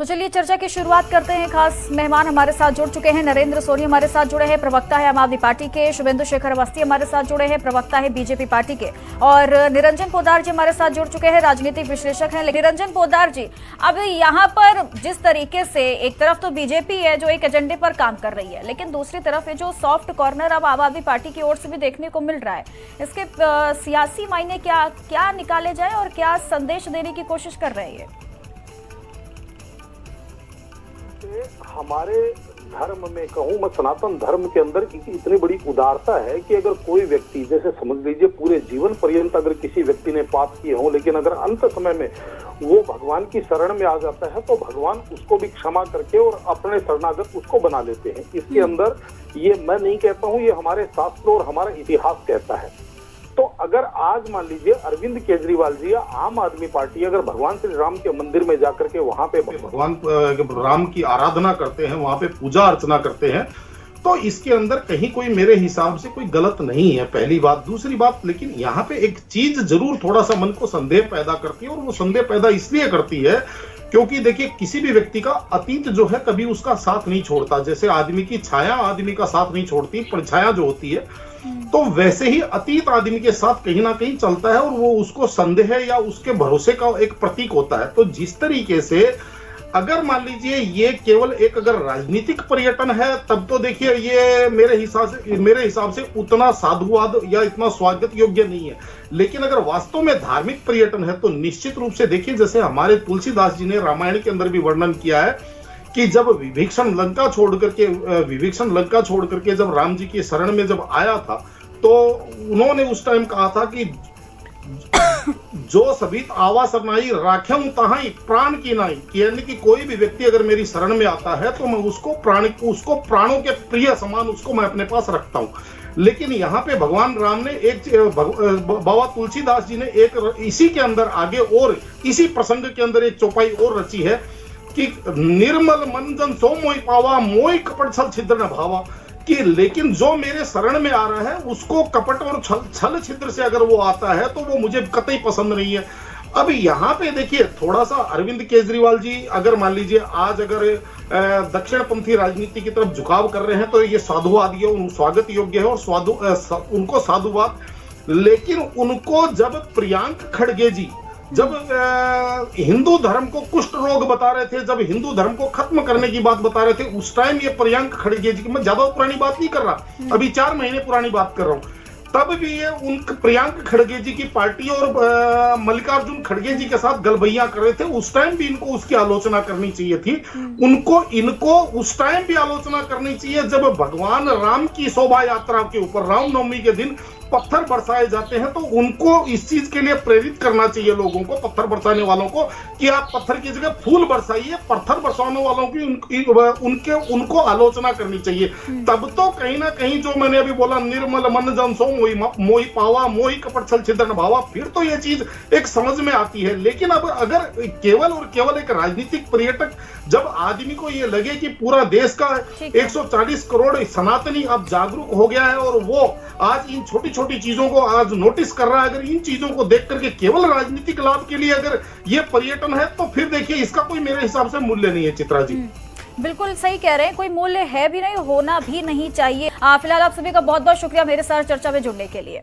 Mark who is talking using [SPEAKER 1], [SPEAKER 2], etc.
[SPEAKER 1] तो चलिए चर्चा की शुरुआत करते हैं। खास मेहमान हमारे साथ जुड़ चुके हैं। नरेंद्र सोनी हमारे साथ जुड़े हैं, प्रवक्ता है आम आदमी पार्टी के। शुभेंदु शेखर अवस्थी हमारे साथ जुड़े हैं, प्रवक्ता है बीजेपी पार्टी के। और निरंजन पोद्दार जी हमारे साथ जुड़ चुके हैं, राजनीतिक विश्लेषक हैं। निरंजन पोद्दार जी, अब यहाँ पर जिस तरीके से एक तरफ तो बीजेपी है जो एक एजेंडे पर काम कर रही है, लेकिन दूसरी तरफ ये जो सॉफ्ट कॉर्नर अब आम आदमी पार्टी की ओर से भी देखने को मिल रहा है, इसके सियासी मायने क्या निकाले जाए और क्या संदेश देने की कोशिश कर रहे हैं?
[SPEAKER 2] हमारे धर्म में कहूँ मैं, सनातन धर्म के अंदर इतनी बड़ी उदारता है कि अगर कोई व्यक्ति, जैसे समझ लीजिए पूरे जीवन पर्यंत अगर किसी व्यक्ति ने पाप किए हों, लेकिन अगर अंत समय में वो भगवान की शरण में आ जाता है तो भगवान उसको भी क्षमा करके और अपने शरणागत उसको बना लेते हैं। इसके अंदर ये मैं नहीं कहता हूँ, ये हमारे शास्त्र और हमारा इतिहास कहता है। तो अगर आज मान लीजिए अरविंद केजरीवाल जी या आम आदमी पार्टी अगर भगवान श्री राम के मंदिर में जाकर के वहां पे भगवान राम की आराधना करते हैं, वहां पे पूजा अर्चना करते हैं, तो इसके अंदर कहीं कोई मेरे हिसाब से कोई गलत नहीं है, पहली बात। दूसरी बात, लेकिन यहाँ पे एक चीज जरूर थोड़ा सा मन को संदेह पैदा करती है, और वो संदेह पैदा इसलिए करती है क्योंकि देखिए किसी भी व्यक्ति का अतीत जो है कभी उसका साथ नहीं छोड़ता। जैसे आदमी की छाया आदमी का साथ नहीं छोड़ती, परछाया जो होती है, तो वैसे ही अतीत आदमी के साथ कहीं ना कहीं चलता है और वो उसको संदेह या उसके भरोसे का एक प्रतीक होता है। तो जिस तरीके से अगर मान लीजिए ये केवल एक अगर राजनीतिक पर्यटन है, तब तो देखिए ये मेरे हिसाब से उतना साधुवाद या इतना स्वागत योग्य नहीं है। लेकिन अगर वास्तव में धार्मिक पर्यटन है तो निश्चित रूप से देखिए, जैसे हमारे तुलसीदास जी ने रामायण के अंदर भी वर्णन किया है कि जब विभीषण लंका छोड़ करके जब राम जी की शरण में जब आया था, तो उन्होंने उस टाइम कहा था कि जो सभी आवा सरनाई राख्यम तहाई प्राण की नाई, यानी कि कोई भी व्यक्ति अगर मेरी शरण में आता है तो मैं उसको प्राणों के प्रिय समान उसको मैं अपने पास रखता हूं। लेकिन यहाँ पे भगवान राम ने बाबा तुलसीदास जी ने एक इसी के अंदर आगे और इसी प्रसंग के अंदर एक चौपाई और रची है कि निर्मल मन जन सो मोहि पावा, मोहि कपट छल छिद्र न भावा, कि लेकिन जो मेरे शरण में आ रहा है उसको कपट और छल छिद्र से अगर वो आता है तो वो मुझे कतई पसंद नहीं है। अब यहाँ पे देखिए थोड़ा सा अरविंद केजरीवाल जी अगर मान लीजिए आज अगर दक्षिणपंथी राजनीति की तरफ झुकाव कर रहे हैं तो ये साधुवाद स्वागत योग्य है और उनको साधुवाद। लेकिन उनको जब प्रियांक खड़गे जी जब हिंदू धर्म को कुष्ठ रोग बता रहे थे, जब हिंदू धर्म को खत्म करने की बात बता रहे थे, उस टाइम ये प्रियांक खड़गे जी, मैं ज्यादा पुरानी बात नहीं कर रहा, अभी 4 महीने पुरानी बात कर रहा हूं, तब भी ये उन प्रियांक खड़गे जी की पार्टी और मल्लिकार्जुन खड़गे जी के साथ गलबैया कर रहे थे। उस टाइम भी इनको उसकी आलोचना करनी चाहिए थी। इनको उस टाइम भी आलोचना करनी चाहिए जब भगवान राम की शोभा यात्रा के ऊपर रामनवमी के दिन पत्थर बरसाए जाते हैं, तो उनको इस चीज के लिए प्रेरित करना चाहिए लोगों को, पत्थर बरसाने वालों को, कि आप पत्थर की जगह फूल बरसाइए। पत्थर बरसाने वालों की उनको आलोचना करनी चाहिए। तब तो कहीं ना कहीं जो मैंने अभी बोला, निर्मल मन जन सो मोहि पावा, मोहि कपट छल छिद्र न भावा, फिर तो ये चीज एक समझ में आती है। लेकिन अब अगर केवल और केवल एक राजनीतिक पर्यटक, जब आदमी को ये लगे कि पूरा देश का 140 करोड़ सनातनी अब जागरूक हो गया है और वो आज इन छोटी छोटी चीजों को आज नोटिस कर रहा है, अगर इन चीजों को देख करके केवल राजनीतिक लाभ के लिए अगर ये पर्यटन है, तो फिर देखिए इसका कोई मेरे हिसाब से मूल्य नहीं है। चित्रा जी
[SPEAKER 1] बिल्कुल सही कह रहे हैं, कोई मूल्य है भी नहीं, होना भी नहीं चाहिए। फिलहाल आप सभी का बहुत बहुत शुक्रिया मेरे साथ चर्चा में जुड़ने के लिए।